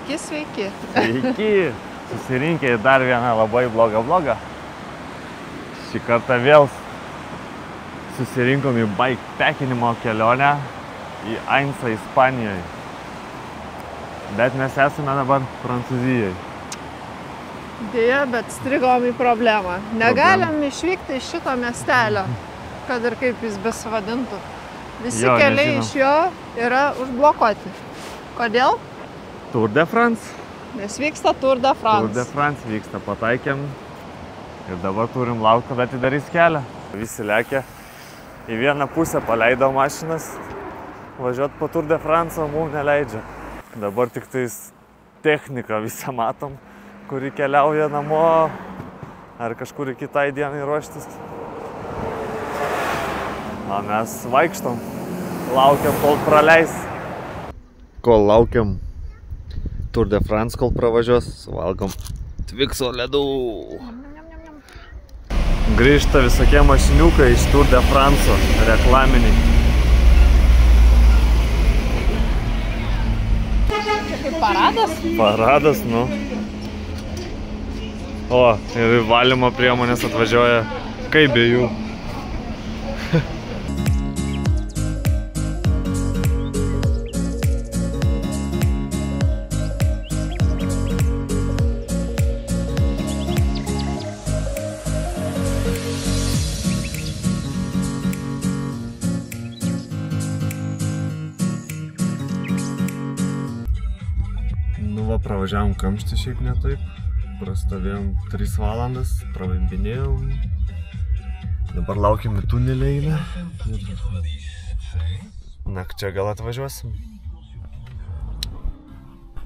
Sveiki, sveiki. Sveiki. Susirinkę į dar vieną labai blogą vlogą. Šį kartą vėl susirinkom į bikepakinimo kelionę į Ainsą, Ispanijoje. Bet mes esame dabar Prancūzijoje. Deja, bet strigom į problemą. Negalim išvykti iš šito miestelio, kad ir kaip jis besivadintų. Visi keliai iš jo yra užblokuoti. Kodėl? Tour de France. Nes vyksta Tour de France. Tour de France vyksta, pataikėm. Ir dabar turim laukti, kada atidarys kelią. Visi lekia į vieną pusę, paleido mašinas. Važiuot po Tour de France, o mums neleidžia. Dabar tik tais techniką visą matom, kuri keliauja namo ar kažkur kitai dienai ruoštis. O mes vaikštom, laukiam, kol praleis. Kol laukiam Tour de France, kol pravažiuos, valgom Twixo ledų. Grįžta visokie mašiniukai iš Tour de France, reklaminiai. Čia kaip paradas? Paradas, nu. O, ir valymo priemonės atvažiuoja, kaip be jų. Pravažiavom kamštį šiaip ne taip, prastovėjom 3 valandas, pravimbinėjom, dabar laukiam į tunelį eilę ir nakčia gal atvažiuosim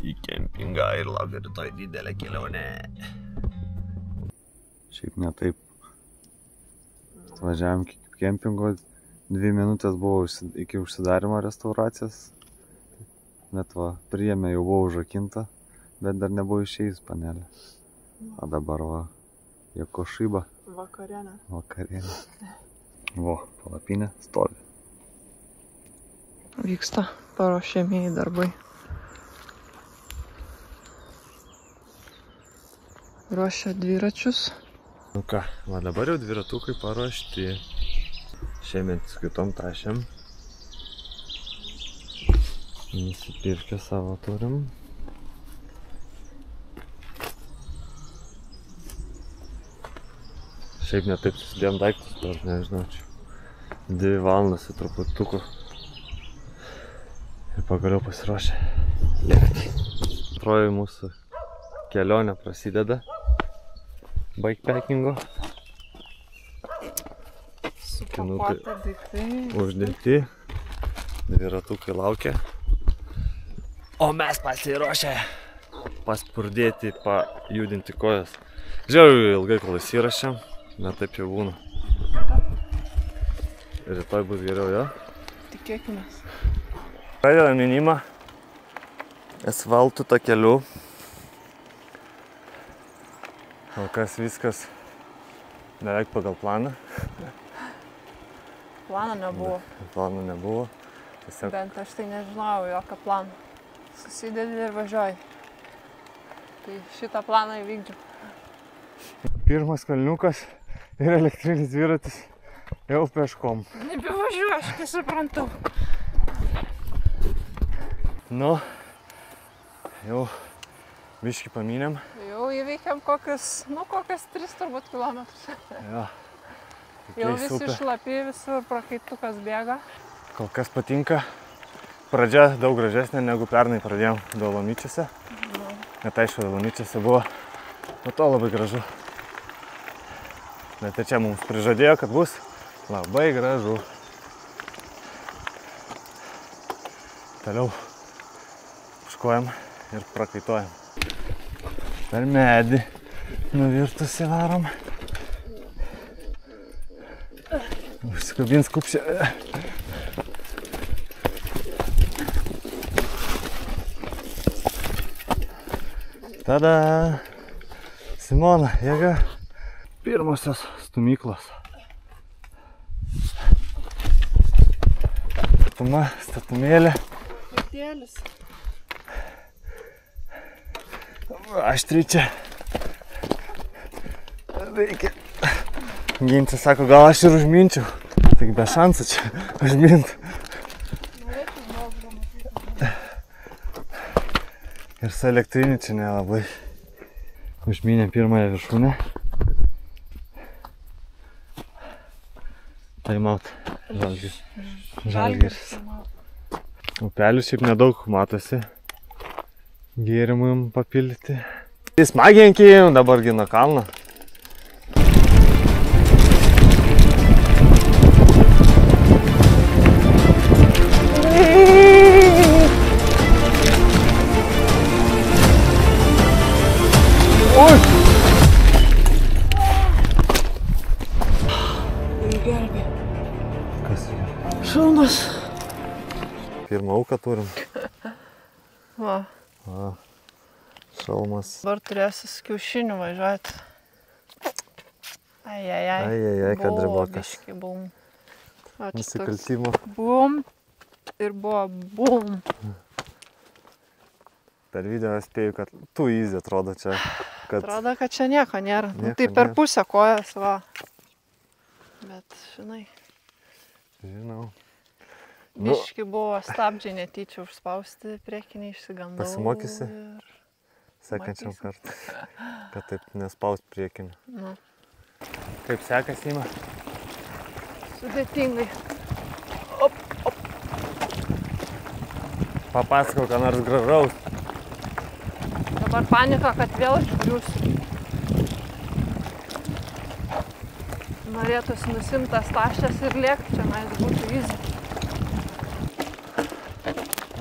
į kempingą ir laukia rytoj didelę kelionę. Šiaip ne taip, atvažiavom iki kempingo, 2 minutės buvo iki užsidarimo restauracijos, bet va, priėmė jau buvo užrakinta. Bet dar nebuvo išėjus panelė. O dabar va, joko šyba. Vakarienė. Vakarienė. Vo, palapinė stovi. Vyksta paruošiamieji darbai. Ruošia dviračius. Nu ką, va dabar jau dviratukai paruošti. Šiemet su kitom tašėm. Nusipirkę savo turim. Šiaip ne taip susidėjom daiktus, bet nežinau, čia 2 valandas į truputuku. Ir pagaliau pasiruošę lėkti. Antroji mūsų kelionė prasideda bikepakingo. Supakuota daiktai. Uždėti. Dviratukai laukia. O mes pasiruošę paspurdėti, pajudinti kojas. Žiūrėjau ilgai, kol įsirašėm. Bet taip jau būna. Rytoj bus geriau, jo? Tikėkimės. Pradedam minimą asfaltų takeliu. Kol kas viskas beveik pagal planą. Plano nebuvo. Plano nebuvo. Tiesiog... Bent aš tai nežinojau jokio plano. Susidedi ir važiuoji. Tai šitą planą įvykdžiau. Pirmas kalniukas ir elektrinis dviratis jau peškom. Nebevažiuoju, aš nesuprantu. Nu, jau biškį pamynėm. Jau įveikėm kokius 3 turbūt kilometrus. Ja. Jau visi šlapi, visur prakaitukas bėga. Kol kas patinka. Pradžia daug gražesnė negu pernai pradėjom Dolomičiuose. Net aišku, Dolomičiuose buvo nuo to labai gražu. Bet čia mums prižadėjo, kad bus labai gražu. Toliau užkojam ir prakaituojam. Per medį nuvirtusi varom. Užsikabins kupšė. Tada! Simona, jėga. Pirmosios stumyklos. Statuma, statumėlė. Statėlis. Aštri čia. Reikia ginti, sako, gal aš ir užminčiau. Tik be šansų čia užminti. Ir su elektrinį čia nelabai. Užminė pirmąją viršūnę. Time out. Žalgiris. Upelių šiaip nedaug matosi. Gėrimų jums papildyti. Smagiai ankėjom, dabar gina kalną. Šalmas. Pirmą auką turim. Va. Šalmas. Dabar turėsis kiaušinių važiuoti. Ai, kad ribokas. Biški, bum. Nusikaltimo. Bum. Ir buvo bum. Per video spėju, kad tu easy atrodo čia. Atrodo, kad čia nieko nėra. Tai per pusę kojas, va. Bet, žinai. Žinau. Biški buvo stabdžiai netyčia užspausti, priekiniai išsigandau. Pasimokysi? Sekančiam kartą. Kad taip nespaust priekinį. Nu. Kaip sekasi ima? Sudėtingai. Papasakau, ką nors gražaus. Dabar panika, kad vėl išgriūsiu. Norėtųsi nusimtas tašės ir lėkti, čia nais būtų easy.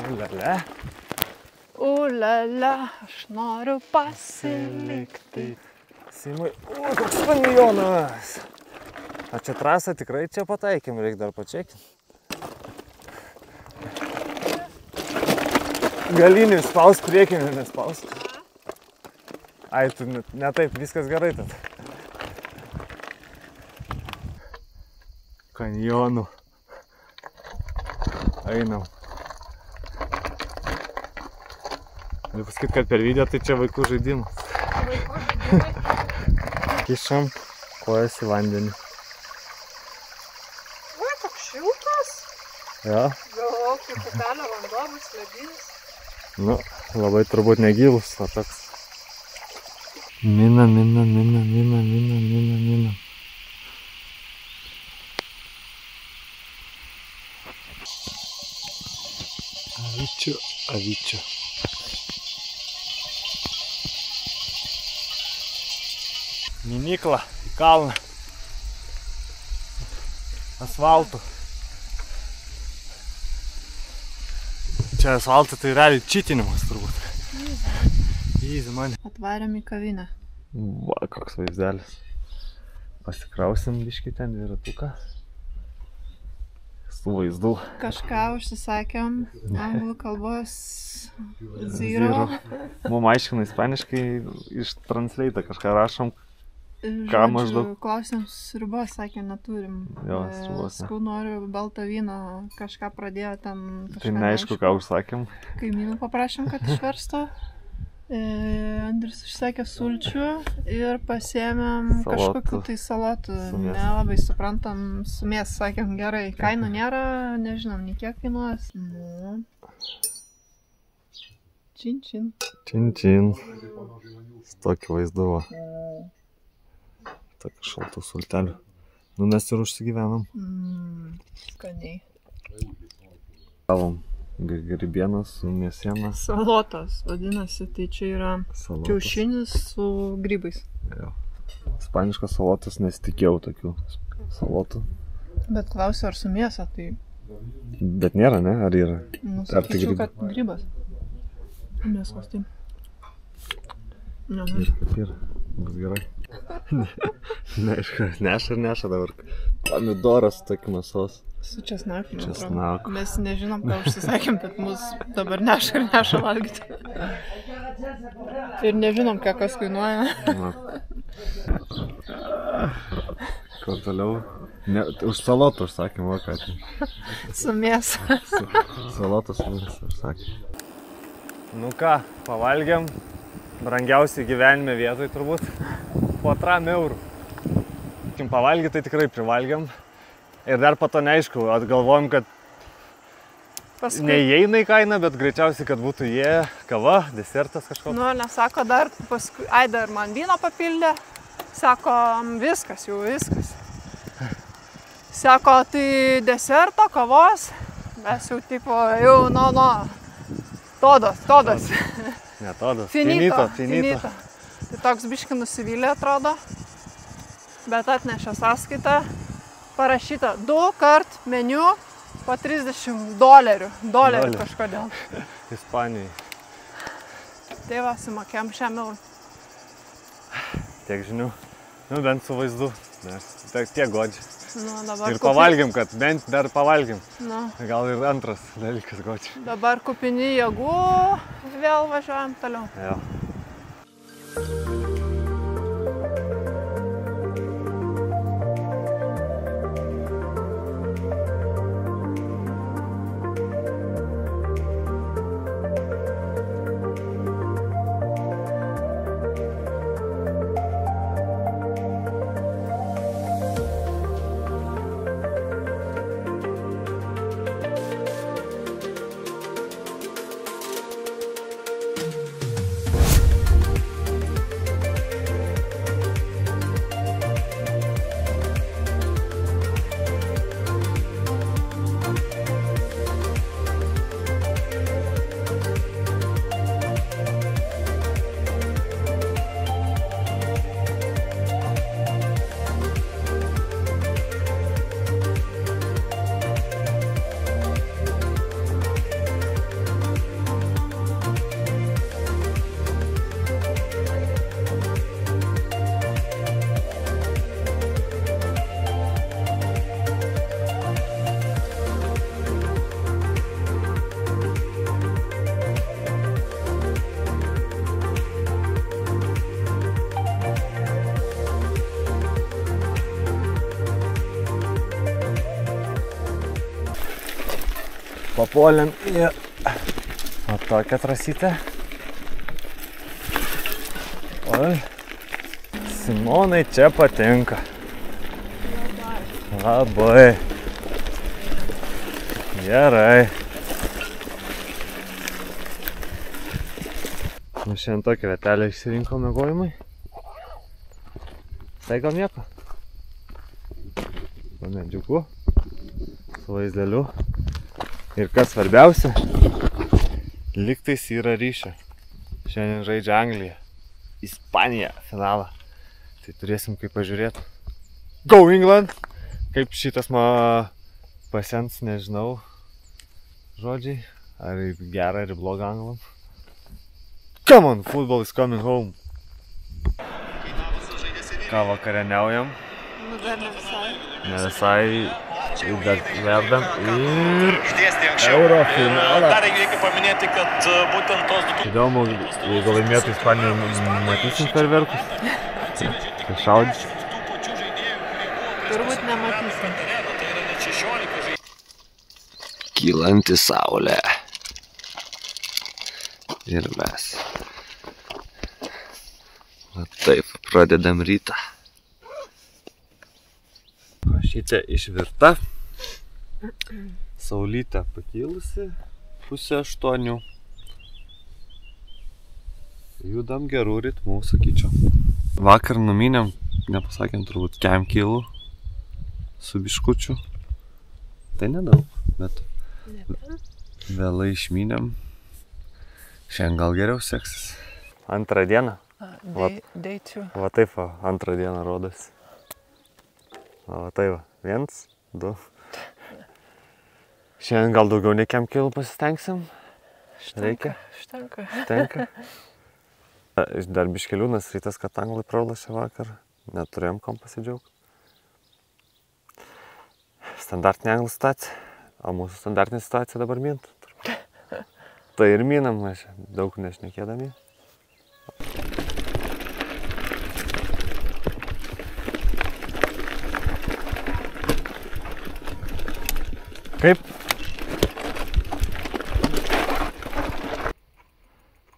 Ulele. Ulele, aš noriu pasilikti. Simai, koks kanjonas. A čia trasą tikrai čia pataikėm, reikia dar pačekinti. Galinį spaust priekinį, nespaust. Ai, tu ne taip, viskas gerai tad. Kanjonų. Einam. Galiu pasakyti, kad per video tai čia vaikų žaidimas. Vaikų žaidimai. Kišam kojas į vandenį. Va, toks šiltas. Jo. Galvau, kaip upelio vanduo bus ledinis. Nu, labai turbūt negilus, o toks. Mina. Avyčių. Minikla į kalną. Asfaltų. Čia asfaltą tai realiai čitinimas turbūt. Easy man. Atvarėm į kavinę. Va, koks vaizdelis. Pasikrausim biškį ten dviratuką. Su vaizdu. Kažką užsisakėm, anglų kalbos zero. Mum aiškina ispaniškai, iš translate kažką rašom. Ką maždaug? Klausėm sriubos, sakė, neturim. Jo, sriubos ne. Sakau, noriu balto vyno, kažką pradėjo ten kažką. Tai neaišku, ką užsakėm. Kaimynų paprašėm, kad išverstų. Andrius užsakė sulčių ir pasiėmėm kažkokių tai salotų. Nelabai suprantam, su mėsa sakėm gerai. Kainų nėra, nežinom, nei kiek kainuos. Nu. Čin. Tokį vaizduvo. Tokių šaltų sultelių. Nu mes ir užsigyvenom. Skaniai. Gavom grybienos su mėsienas. Salotas, vadinasi, tai čia yra kiaušinis su grybais. Jo. Ispaniškas salotas, nesitikėjau tokių salotų. Bet klausiu, ar su mėsa, tai... Bet nėra, ne? Ar yra? Nu, sakyčiau, kad grybas. Mėsos, tai. Ir kaip yra. Bus gerai. Neša dabar. Pomidoras tokį mėsos. Su česnaku. Česnaku. Mes nežinom, ką užsisakėm, bet mus dabar neša valgyti. Ir nežinom, ką kas kainuoja. Kur toliau? Už salotą užsakėm, o ką tai? Su mėsa. Salotas su mėsa užsakėm. Nu ką, pavalgėm. brangiausiai gyvenime vietoj turbūt po 3 eurų. Pavalgyti tai tikrai privalgiam. Ir dar po to neaišku, atgalvojom, kad neįeina į kainą, bet greičiausiai, kad būtų jie kava, desertas kažkoks. Nu, nesako dar, paskui Aida ir man vyno papildė. Sako, viskas, jau viskas. Sako, tai deserto, kavos. Mes jau tipo, jau todos. Ne todos, finito. finito. Tai toks biški nusivylė atrodo. Bet atnešė sąskaitą. Parašyta 2 kart meniu po $30. Dolerių kažkodėl. Ispanijai. Tai va, sumokėm šiam eurų. Tiek žinių. Nu, bent su vaizdu. Nes tiek godžiai. Nu, dabar ir pavalgym, kad bent dar pavalgym. Nu. Gal ir antras dalykas godžiai. Dabar kupini jėgų, vėl važiuojam toliau. Jo. Papuolėm į tokią trasytę. Oi, Simonai čia patinka. Labai. Gerai. Nu, šiandien tokią vietelę išsirinko miegojimui. Tai gal nieko. Mane džiugu. Su vaizdeliu. Ir kas svarbiausia, lygtais yra ryšio. Šiandien žaidžia Anglija, Ispanija finalą. Tai turėsim kaip pažiūrėti. Go England! Kaip šitas man pasens, nežinau, žodžiai. Ar gerą, ar blogą anglam. Come on, football is coming home. Ką vakarieniaujam? Nu, dar ne visai. Ne visai. Bet verdam ir Eurofinalą. Dar reikia paminėti, kad būtent tos du... Įdomu, jeigu laimėtų Ispanija, matysim ferverkus. Tai šaudys. Turbūt nematysim. Kylanti saulė. Ir mes. Va taip, pradedam rytą. Košytė išvirta, saulytė pakilusi, 7:30. Judam gerų ritmų, sakyčiau. Vakar numynėm, nepasakėm turbūt, kem kilų su biškučiu. Tai nedaug, bet vėlai išmynėm. Šiandien gal geriau seksis. Antrą dieną. Day 2. Va taip, antrą dieną rodosi. Va tai va, 1, 2. Šiandien gal daugiau nei kem kilų pasistengsim. Reikia? Štenka. Dar biškeliūnas rytas, kad anglai pralašė vakar. Neturėjom kom pasidžiaugti. Standartinė anglų situacija. O mūsų standartinė situacija dabar mint. Tai ir minam, mes daug nešnekėdami. Kaip?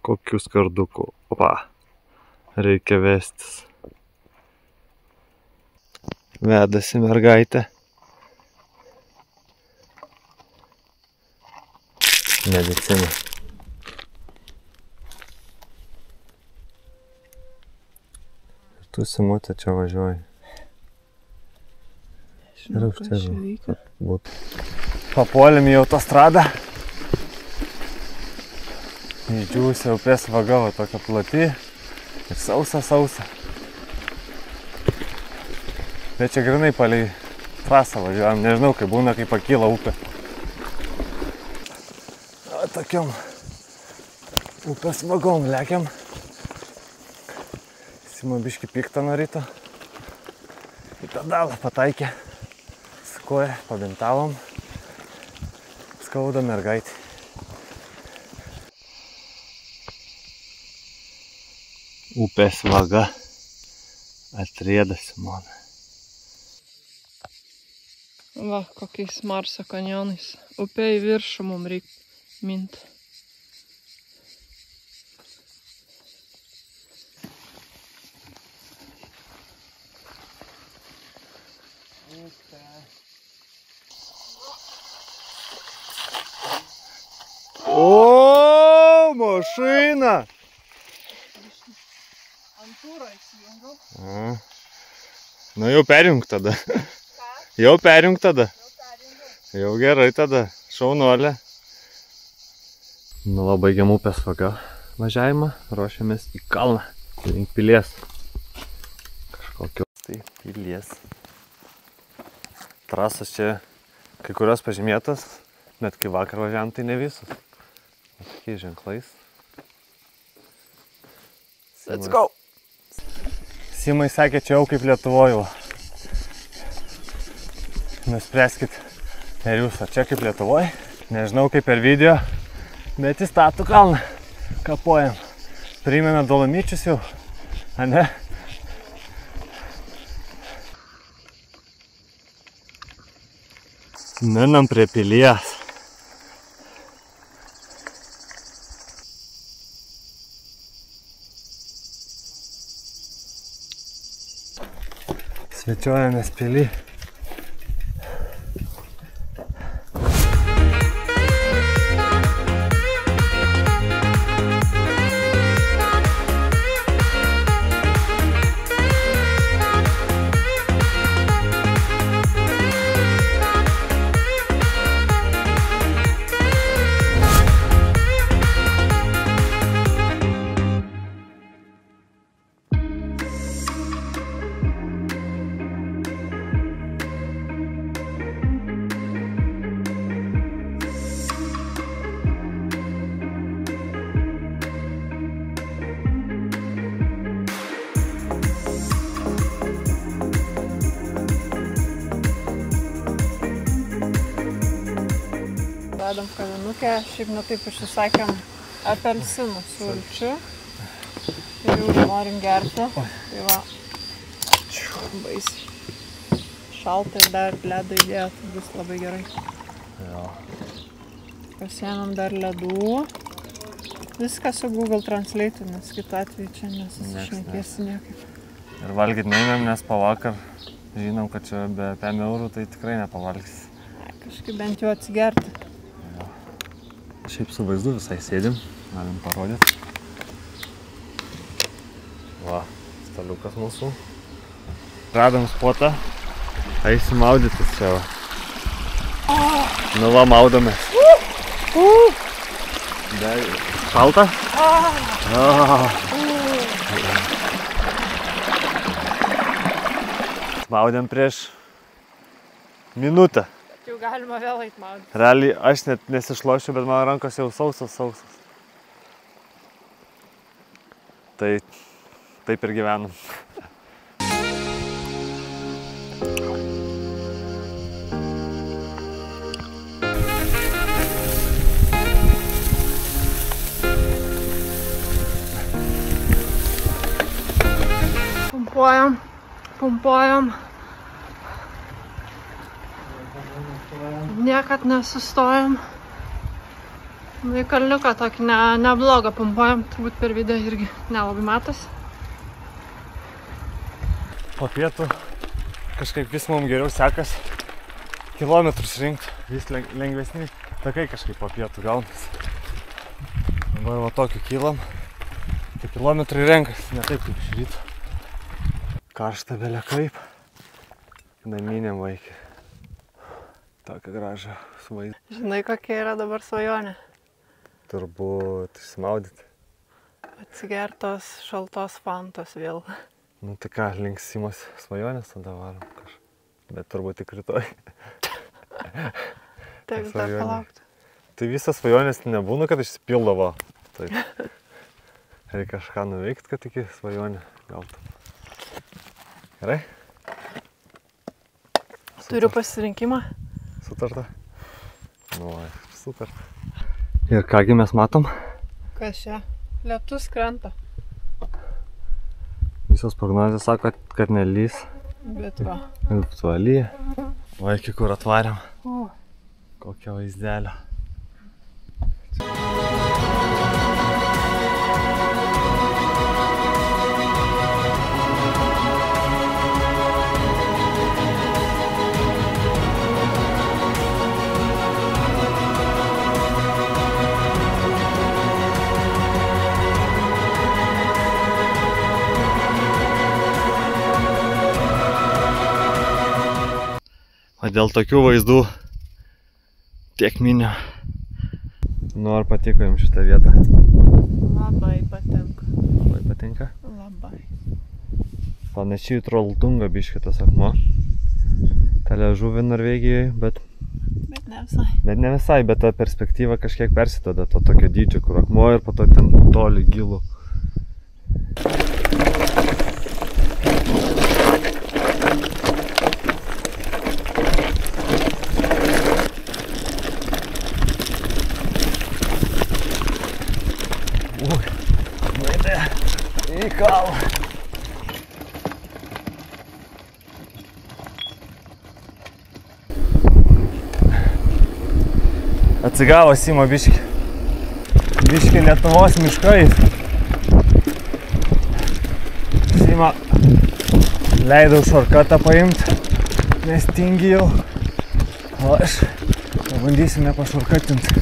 Kokius karduku. Opa. Reikia vestis. Vedasi mergaitė. Medicina. Ir tu, Simutė, čia važiuoji. Ir už čia būtų. Papuolėm į autostradą. Įdžiūsi upės vaga, va tokia plati. Ir sausa. Bet čia grinai palei trasą važiuojam. Nežinau, kaip būna, kai pakyla upė. Tokiom upės vagom lekiam. Simo biškį piktą nuo ryto. Į pedalą pataikė. Su koja pabintavom. Skauda mergaitė. Upės vaga atrieda Simoną. Va, kokiais Marso kanjonais. Upė į viršų mums reikia minti. O, mašina! Antūrą įsijungiau. Nu jau perjung tada. Jau perjung tada. Jau gerai tada. Šaunuolė. Nu, baigiam upės vaga važiavimą. Ruošiamės į kalną. Link pilies. Kažkokios tai pilies. Trasos čia kai kurios pažymėtos, bet kai vakar važiavam, tai ne visus. Tokiais ženklais. Let's go! Simai sakė, čia jau kaip Lietuvoje. Nuspręskit, ar jūs, ar čia kaip Lietuvoje. Nežinau kaip per video, bet į statų kalną kapojam. Primena Dolomičius jau, ane? Minam prie pilies. Svečiuojamės pily. Radom kavinukę, šiaip taip užsisakėm apelsinų sulčių. Ir jau norim gerti. Tai va, baisiai šalta ir dar ledą įdėjo, tai bus labai gerai. Jo. Pasiėmėm dar ledų. Viską su Google Translate, nes kitu atveju čia nesusišnekėsi niekaip. Ir valgyt neėmėm, nes pavakar žinom, kad čia be 5 eurų tai tikrai nepavalgys. Kažkaip bent jau atsigerti. Šiaip su vaizdu visai sėdim, galim parodyti. Va, staliukas mūsų. Radom spotą, eisim maudytis čia va. Nu va, maudomės. Šalta? Maudėm prieš minutę. Jau galima vėl eit maudyti. Realiai aš net nesišlošiu, bet mano rankos jau sausas. Tai taip ir gyvenam. Pumpuojam. Niekad nesustojam. Nu į kalniuką tokį neblogą pumpuojam, turbūt per video irgi nelabai matos. po pietų kažkaip vis mums geriau sekas kilometrus rinkti, vis lengvesni takai kažkaip po pietų gaunas. Dabar va tokiu kylam, tai kilometrai renkas, ne taip kaip iš ryto. Karšta belia kaip, naminiam vaikai. Tokia graža su vaizdu. Žinai, kokia yra dabar svajonė? Turbūt išsimaudyti. Atsigertos šaltos fantos vėl. Nu tai ką, linksimas svajonės tada varom kažką. Bet turbūt tik rytoj. Teks dar palaukti. Tai visas svajonės nebūna, kad išsipildavo. Taip. Reikia kažką nuveikti, kad iki svajonę gautų. Gerai? Turiu pasirinkimą. Sutarta? Nu, sutarta. Ir kągi mes matom? Kas čia? Lietus krenta. Visos prognozės sako, kad nelys. Bet va. Ir tu lyja. Va, iki kur atvarėm. Kokia vaizdelė. O dėl tokių vaizdų tiek minio. Nu, ar patiko jums šitą vietą? Labai patinka. Labai patinka? Labai. Panašiai į Trolltungą biškį tas akmuo. Telė žuvį Norvegijoje, bet ne visai. Bet ne visai, bet ta perspektyva kažkiek persitada to tokio dydžio, kur akmuo ir po to ten toli gilų. Į kalą. Atsigavo Simo biškį. Biškį Lietuvos miškais. Simo leidau šorkatą paimti, nes tingi jau. O aš pabandysime pašorkatinti.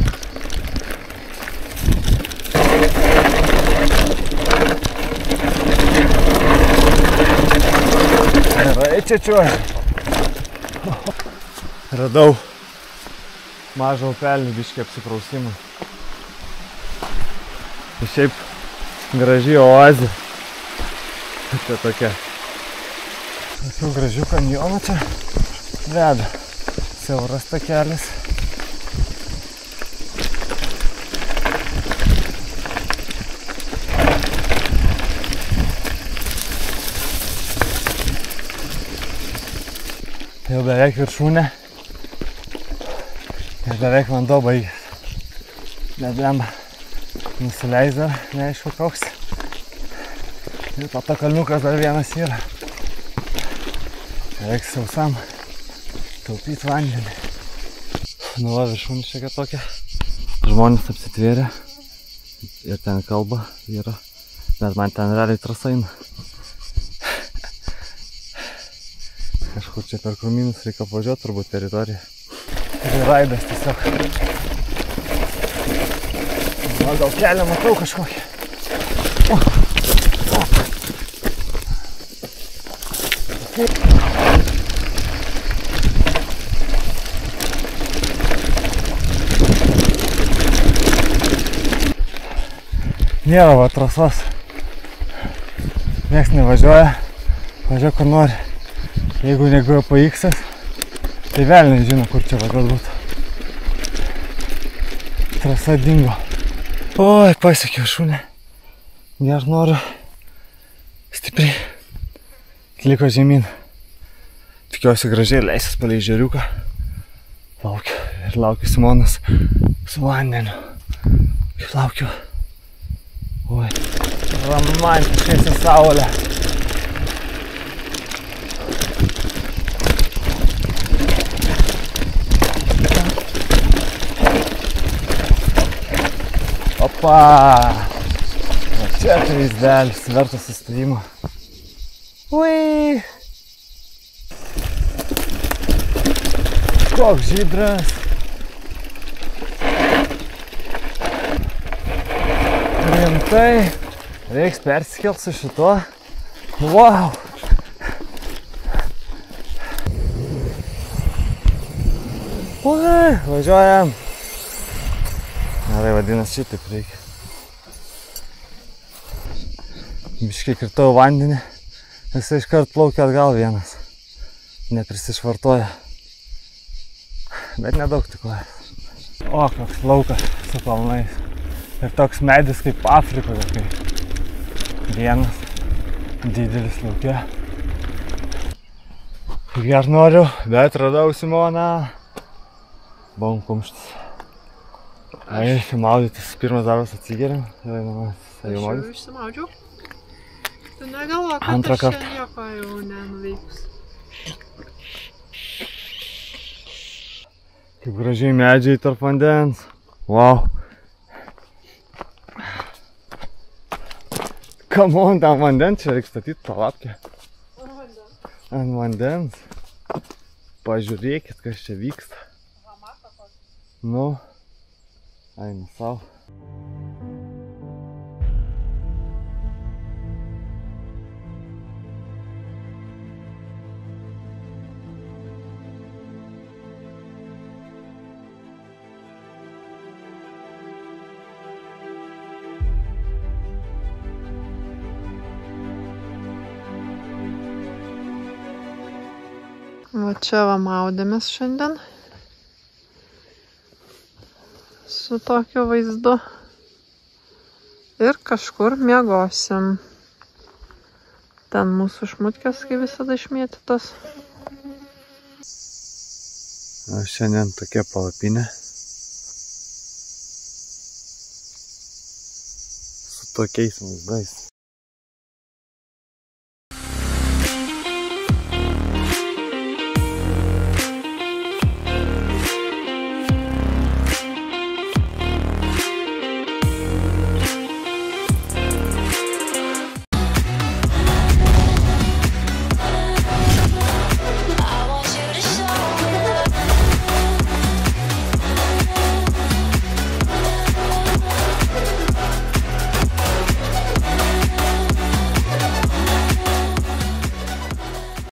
Gerai, čia čiuožiu. Radau mažą upelį biškį apsiprausimą. Tai šiaip graži oazė. Čia tokia. Tokių gražių kanjonų čia veda. Siauras takelis. Jau beveik viršūnė ir beveik vanduo baigės. Bet blemba nusileisdavo, neaišku koks. Ir po to kalniukas dar vienas yra. Reiks sausam taupyti vandenį. Nu va, viršūnė šiek tokia. Žmonės apsitvėrė ir ten kalba yra. Bet man ten realiai trasa eina. Kažkur čia per krūmynus reikia apvažiuoti, turbūt teritoriją. Ir raidas tiesiog. Na, gal kelią matau kažkokį. Nėra va trasos. Niekas nevažiuoja. Važiuoja kur nori. Jeigu negroja PX-as, tai velniai žino, kur čia važiuot būtų. Trasa dingo. Oi, pasiekiau šunę. Ger noriu stipriai. Liko žemyn. Tikiuosi gražiai leisis palei žeriuką. Laukiu ir laukiu Simonas su vandeniu. Kaip laukiu. Oi, romantiškai su saulė. Opa! O čia tai vaizdelis, vertas sustojimo. Ui! Koks žydras. Rimtai. Reiks persikelt su šituo. Wow. Ui, važiuojam. Gerai, vadinasi, šitaip reikia. Biškiai kirtau vandenį. Jisai iškart plaukia atgal vienas. Neprisišvartoja. Bet nedaug tik lajas. O, koks plaukas su kalnais. Ir toks medis kaip Afrikoje, kai vienas didelis laukia. Ger noriu, bet radau Simoną. Buvom kumštis. Eisi maudytis. Pirmas darbas atsigeriam. Aš jau išsimaudžiau. Tu negalvo, kad Antrą aš čia kartą. nieko jau nenuveikus. Kaip gražiai medžiai tarp vandens. Wow. Come on, tam vandens čia reikia statyti palapkę. Ant vandens. Pažiūrėkit, kas čia vyksta. Nu, eina savo. Va čia va maudėmės šiandien. Su tokiu vaizdu. Ir kažkur miegosim. Ten mūsų šmutkės, kaip visada, išmėtytos. Šiandien tokia palapinė. Su tokiais vaizdais.